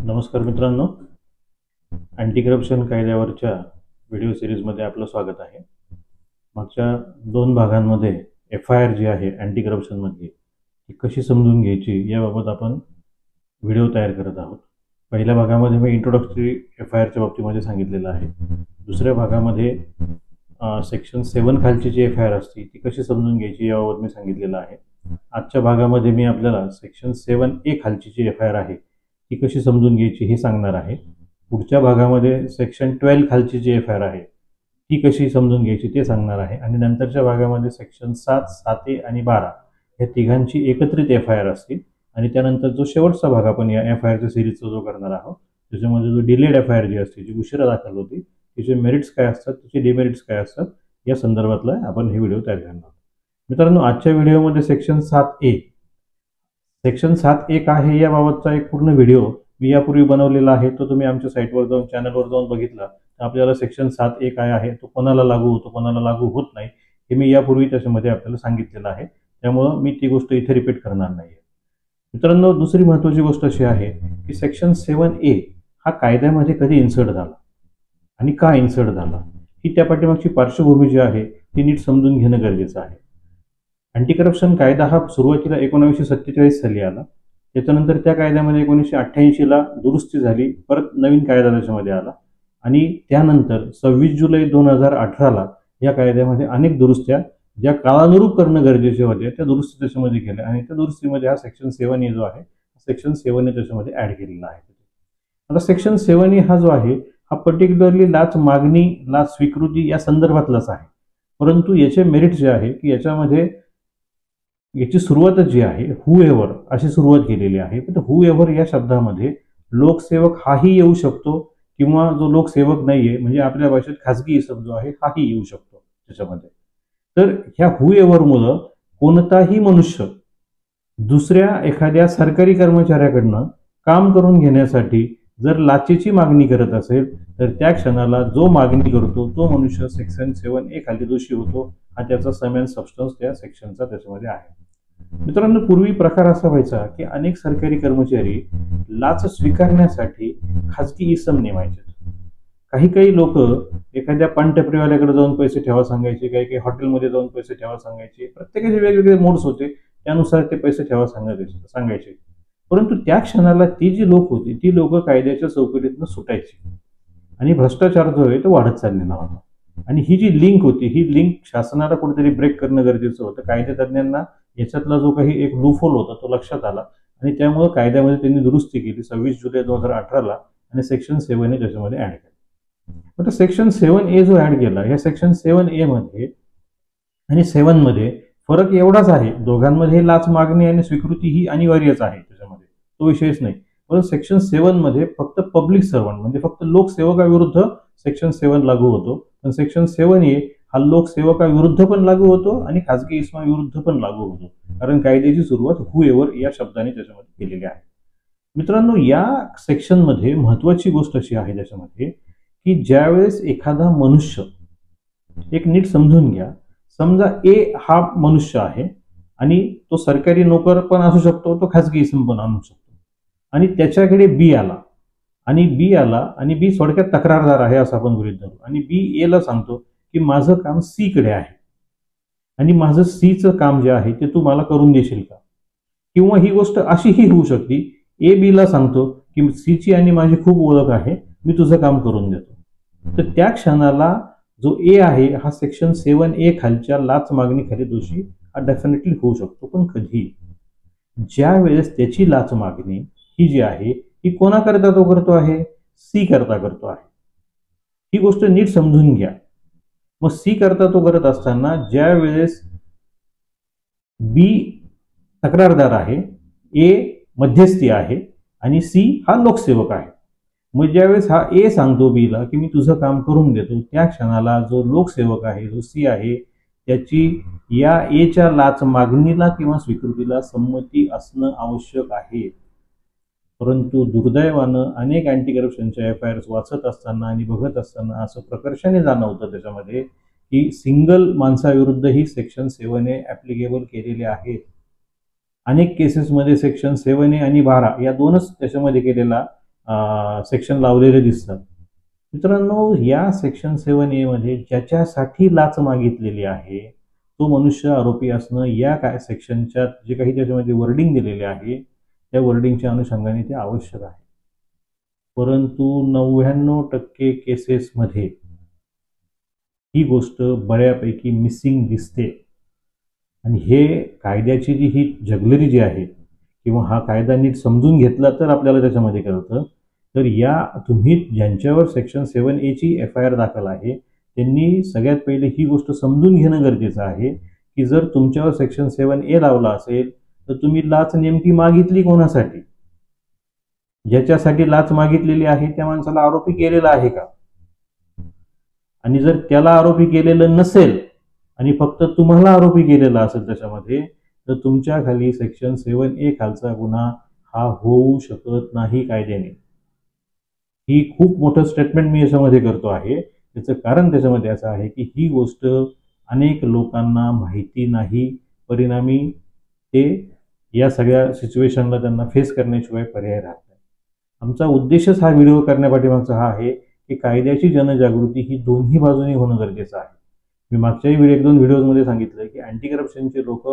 नमस्कार मित्रांनो, anti corruption कायद्यावरच्या video सिरीजमध्ये आपलं स्वागत आहे. मागच्या 2 भागांमध्ये FIR जी आहे अँटी करप्शनमधली ती कशी समजून घ्यायची याबाबत आपण व्हिडिओ तयार करत आहोत. पहिल्या भागामध्ये मी इंट्रोडक्टरी FIRच्या बाबतीमध्ये सांगितलेलं आहे. दुसऱ्या भागामध्ये सेक्शन 7 खालची जी FIR असते ती कशी समजून घ्यायची याबाबत मी सांगितलेलं आहे. आजच्या भागामध्ये मी आपल्याला सेक्शन 7A खालची जी FIR आहे ती कशी समजून घ्यायची हे सांगणार आहे. पुढच्या भागामध्ये सेक्शन 12 खालची जी FIR आहे ती कशी समजून घ्यायची ते सांगणार आहे. आणि नंतरच्या भागामध्ये सेक्शन 7, 7A आणि 12 या तिघांची एकत्रित FIR असतील. आणि त्यानंतर जो शेवटचा भाग आपण या FIRच्या सिरीजचा जो करणार आहोत त्याच्यामध्ये जो डिलेड FIR जी असते, जी उशिरा दाखल होती, तिचे मेरिट्स काय असतात, तिचे डिमेरिट्स काय असतात या संदर्भातला आपण हे व्हिडिओ तयार करणार आहोत. मित्रांनो, आजच्या व्हिडिओमध्ये सेक्शन 7A काय आहे याबाबतचा एक पूर्ण व्हिडिओ मी यापूर्वी बनवलेला आहे. तो तुम्ही आमच्या साईटवर जाऊन चॅनलवर जाऊन बघितला तर आपल्याला सेक्शन 7A काय आहे, तो कोणाला लागू होतो, कोणाला लागू होत नाही हे मी यापूर्वी त्याच्यामध्ये आपल्याला सांगितलेलं आहे. त्यामुळं मी ती गोष्ट इथे रिपीट करणार नाही. मित्रांनो, दुसरी महत्त्वाची गोष्ट अशी आहे की सेक्शन 7A हा कायद्यामध्ये कधी इन्सर्ट झाला आणि का इन्सर्ट झाला ही त्या पाठीमागची पार्श्वभूमी जी आहे ती नीट समजून घेणं गरजेचं आहे. अँटी करप्शन कायदा हा सुरुवातीला 1947 साली आला. त्याच्यानंतर त्या कायद्यामध्ये 1988ला दुरुस्ती झाली, परत नवीन कायदा त्याच्यामध्ये आला आणि त्यानंतर 26 जुलै 2018ला या कायद्यामध्ये अनेक दुरुस्त्या ज्या काळानुरूप करणं गरजेचे होते त्या दुरुस्ती त्याच्यामध्ये केल्या आणि त्या दुरुस्तीमध्ये हा सेक्शन 7A जो आहे सेक्शन 7A त्याच्यामध्ये ऍड केलेला आहे. आता सेक्शन 7A हा जो आहे हा पर्टिक्युलरली लाच मागणी, लाच स्वीकृती या संदर्भातलाच आहे. परंतु याचे मेरिट जे आहे की याच्यामध्ये याची सुरुवातच जी आहे हुएव्हर अशी सुरुवात केलेली आहे. तर हुएव्हर या शब्दामध्ये लोकसेवक हाही येऊ शकतो किंवा जो लोकसेवक नाहीये म्हणजे आपल्या भाषेत खाजगी इसम जो आहे हाही येऊ शकतो त्याच्यामध्ये. तर ह्या हुएव्हरमुळं कोणताही मनुष्य दुसऱ्या एखाद्या सरकारी कर्मचाऱ्याकडनं काम करून घेण्यासाठी जर लाचेची मागणी करत असेल तर त्या क्षणाला जो मागणी करतो तो मनुष्य सेक्शन 7A खाली दोषी होतो. हा त्याचा सम अँड सबस्टन्स त्या सेक्शनचा त्याच्यामध्ये आहे. मित्रांनो, पूर्वी प्रकार असा व्हायचा की अनेक सरकारी कर्मचारी लाच स्वीकारण्यासाठी खाजगी इसम नेमायचे. काही लोक एखाद्या पानटपरीवाल्याकडे जाऊन पैसे ठेवा सांगायचे, काही हॉटेलमध्ये जाऊन पैसे ठेवा सांगायचे. प्रत्येकाचे वेगवेगळे मोड्स होते, त्यानुसार ते पैसे ठेवा सांगायचे. परंतु त्या क्षणाला ती जी लोक होती ती लोक कायद्याच्या चौकटीतून सुटायची आणि भ्रष्टाचार जो आहे तो वाढत चाललेला होता. आणि ही जी लिंक होती ही लिंक शासनाला कुठेतरी ब्रेक करणं गरजेचं होतं. कायदेतज्ञांना याच्यातला जो काही एक लूफहोल होता तो लक्षात आला आणि त्यामुळे कायद्यामध्ये त्यांनी दुरुस्ती केली 26 जुलै 2018ला आणि सेक्शन 7A त्याच्यामध्ये ऍड केलं. आता सेक्शन 7A जो ऍड केला या सेक्शन 7A मध्ये आणि 7 मध्ये फरक एवढाच आहे, दोघांमध्ये लाच मागणी आणि स्वीकृती ही अनिवार्यच आहे, त्याच्यामध्ये तो विषयच नाही. परंतु सेक्शन 7 मध्ये फक्त पब्लिक सर्वंट म्हणजे फक्त लोकसेवकाविरुद्ध सेक्शन 7 लागू होतो. पण सेक्शन 7A हा लोकसेवकाविरुद्ध पण लागू होतो आणि खाजगी इसमाविरुद्ध पण लागू होतो, कारण कायद्याची सुरुवात हुएव्हर या शब्दाने त्याच्यामध्ये केलेली आहे. मित्रांनो, या सेक्शन मध्ये महत्वाची गोष्ट अशी आहे त्याच्यामध्ये की ज्यावेळेस एखादा मनुष्य, एक नीट समजून घ्या, समजा A हा मनुष्य आहे आणि तो सरकारी नोकर पण असू शकतो, तो खाजगी इसम पण आणू शकतो आणि त्याच्याकडे B आला आणि B थोडक्यात तक्रारदार आहे असं आपण गृहीत धरू आणि B A ला सांगतो की माझं काम C कडे आहे आणि माझं Cचं काम जे आहे ते तू मला करून देशील का. किंवा ही गोष्ट अशीही होऊ शकते, A B ला सांगतो की C ची आणि माझी खूप ओळख आहे, मी तुझं काम करून देतो. तर त्या क्षणाला जो A आहे हा सेक्शन 7A खालच्या लाच मागणी खाली दोषी हा डेफिनेटली होऊ शकतो. पण कधी, ज्या वेळेस त्याची लाच मागणी ही जी आहे ही कोणाकरता तो करतो आहे, C करता करतो आहे. ही गोष्ट नीट समजून घ्या. मग C करता तो करत असताना ज्या वेळेस B तक्रारदार आहे, A मध्यस्थी आहे आणि C हा लोकसेवक आहे. मग ज्यावेळेस हा A सांगतो B ला की मी तुझं काम करून देतो, त्या क्षणाला जो लोकसेवक आहे, जो C आहे, त्याची या A च्या लाच मागणीला किंवा स्वीकृतीला संमती असणं आवश्यक आहे. परंतु दुर्दैवानं अनेक अँटी करप्शनच्या FIRs वाचत असताना आणि बघत असताना असं प्रकर्षाने जाणवतं त्याच्यामध्ये की सिंगल माणसाविरुद्ध ही सेक्शन 7A ऍप्लिकेबल केलेले आहेत. अनेक केसेसमध्ये सेक्शन 7A आणि 12 या दोनच त्याच्यामध्ये केलेला सेक्शन लावलेले दिसतात. मित्रांनो, या सेक्शन 7A मध्ये ज्याच्यासाठी लाच मागितलेली आहे तो मनुष्य आरोपी असणं या काय सेक्शनच्या जे काही त्याच्यामध्ये वर्डिंग दिलेले आहे त्या वर्डिंगच्या अनुषंगाने ते आवश्यक आहे. परंतु 99% केसेसमध्ये ही गोष्ट बऱ्यापैकी मिसिंग दिसते. आणि हे कायद्याची जी ही जगलरी जी आहे किंवा हा कायदा नीट समजून घेतला तर आपल्याला त्याच्यामध्ये कळतं. तर या तुम्ही ज्यांच्यावर सेक्शन 7A ची FIR दाखल आहे त्यांनी सगळ्यात पहिले ही गोष्ट समजून घेणं गरजेचं आहे की जर तुमच्यावर सेक्शन 7A लावला असेल तर तुम्ही लाच नेमकी मागितली कोणासाठी, ज्याच्यासाठी लाच मागितलेली आहे त्या माणसाला आरोपी केलेला आहे का, आणि जर त्याला आरोपी केलेलं नसेल आणि फक्त तुम्हाला आरोपी केलेला असेल त्याच्यामध्ये तर तुमच्या खाली सेक्शन 7A खालचा गुन्हा हा होऊ शकत नाही कायद्याने. ही खूप मोठं स्टेटमेंट मी याच्यामध्ये करतो आहे. त्याचं कारण त्याच्यामध्ये असं आहे की ही गोष्ट अनेक लोकांना माहिती नाही, परिणामी ते या सगळ्या सिच्युएशनला त्यांना फेस करण्याशिवाय पर्याय राहत नाही. आमचा उद्देशच हा व्हिडिओ करण्यापाठीमागचा हा आहे की कायद्याची जनजागृती ही दोन्ही बाजूनी होणं गरजेचं आहे. मी मागच्याही 1-2 व्हिडिओजमध्ये सांगितलं की अँटी करप्शनचे लोक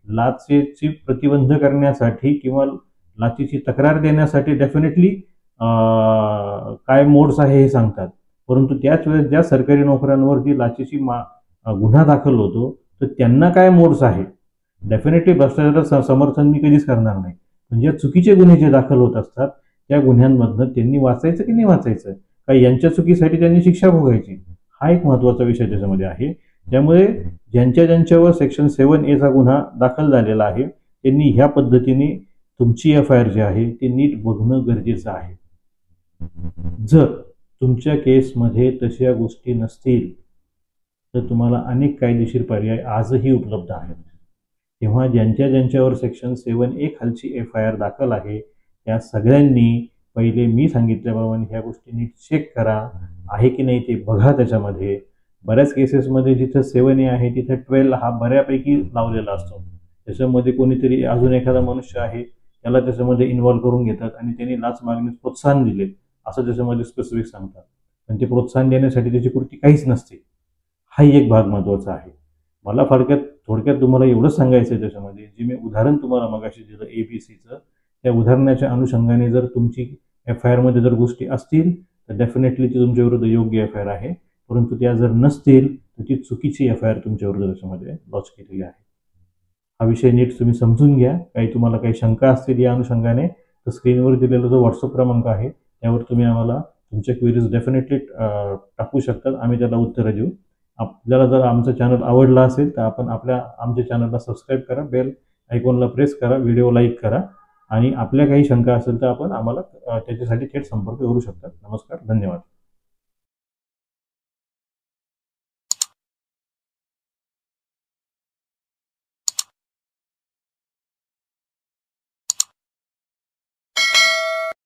लाचेची प्रतिबंध करण्यासाठी किंवा लाचेची तक्रार देण्यासाठी डेफिनेटली काय मोड्स आहे हे सांगतात, परंतु त्याच वेळेस ज्या सरकारी नोकऱ्यांवरती लाचेची गुन्हा दाखल होतो तर त्यांना काय मोड्स आहे, डेफिनेटली भ्रष्टाचाराचं समर्थन मी कधीच करणार नाही. पण ज्या चुकीचे गुन्हे जे दाखल होत असतात त्या गुन्ह्यांमधनं त्यांनी वाचायचं की नाही वाचायचं, का यांच्या चुकीसाठी त्यांनी शिक्षा भोगायची, हा एक महत्त्वाचा विषय त्याच्यामध्ये आहे. त्यामुळे ज्यांच्यावर सेक्शन 7A गुन्हा दाखल झालेला आहे त्यांनी ह्या पद्धतीने तुमची FIR जी आहे ती नीट बघणं गरजेचं आहे. जर तुमच्या केसमध्ये तशा गोष्टी नसतील तर तुम्हाला अनेक कायदेशीर पर्याय आजही उपलब्ध आहेत. तेव्हा ज्यांच्यावर सेक्शन 7A खालची FIR दाखल आहे त्या सगळ्यांनी पहिले मी सांगितल्याप्रमाणे ह्या गोष्टी नीट चेक करा, आहे की नाही ते बघा. त्याच्यामध्ये बऱ्याच केसेसमध्ये जिथं 7A आहे तिथं 12 हा बऱ्यापैकी लावलेला असतो. त्याच्यामध्ये कोणीतरी अजून एखादा मनुष्य आहे त्याला त्याच्यामध्ये इन्व्हॉल्व करून घेतात आणि त्यांनी लाच मागण्यास प्रोत्साहन दिले असं त्याच्यामध्ये स्पेसिफिक सांगतात, पण ते प्रोत्साहन देण्यासाठी त्याची कृती काहीच नसते. हाही एक भाग महत्त्वाचा आहे. मला थोडक्यात तुम्हाला एवढंच सांगायचं आहे त्याच्यामध्ये, जे मी उदाहरण तुम्हाला मगाशी दिलं ABCचं, त्या उदाहरणाच्या अनुषंगाने जर तुमची FIR मध्ये जर गोष्टी असतील तर डेफिनेटली ती तुमच्या विरुद्ध योग्य FIR आहे, परंतु त्या जर नसतील तर ती चुकीची FIR तुमच्या विरुद्ध त्याच्यामध्ये लॉन्च केलेली आहे. हा विषय नीट तुम्ही समजून घ्या. तुम्हाला काही शंका असतील या अनुषंगाने तर स्क्रीनवर दिलेला जो व्हॉट्सअप क्रमांक आहे त्यावर तुम्ही आम्हाला तुमच्या क्वेरीज डेफिनेटली टाकू शकतात, आम्ही त्याला उत्तरं देऊ. आपल्याला जर आमचं चॅनल आवडला असेल तर आपण आमच्या चॅनलला सबस्क्राईब करा, बेल आयकॉनला प्रेस करा, व्हिडिओ लाईक करा आणि आपल्या काही शंका असेल तर आपण आम्हाला त्याच्यासाठी थेट संपर्क करू शकता. नमस्कार, धन्यवाद.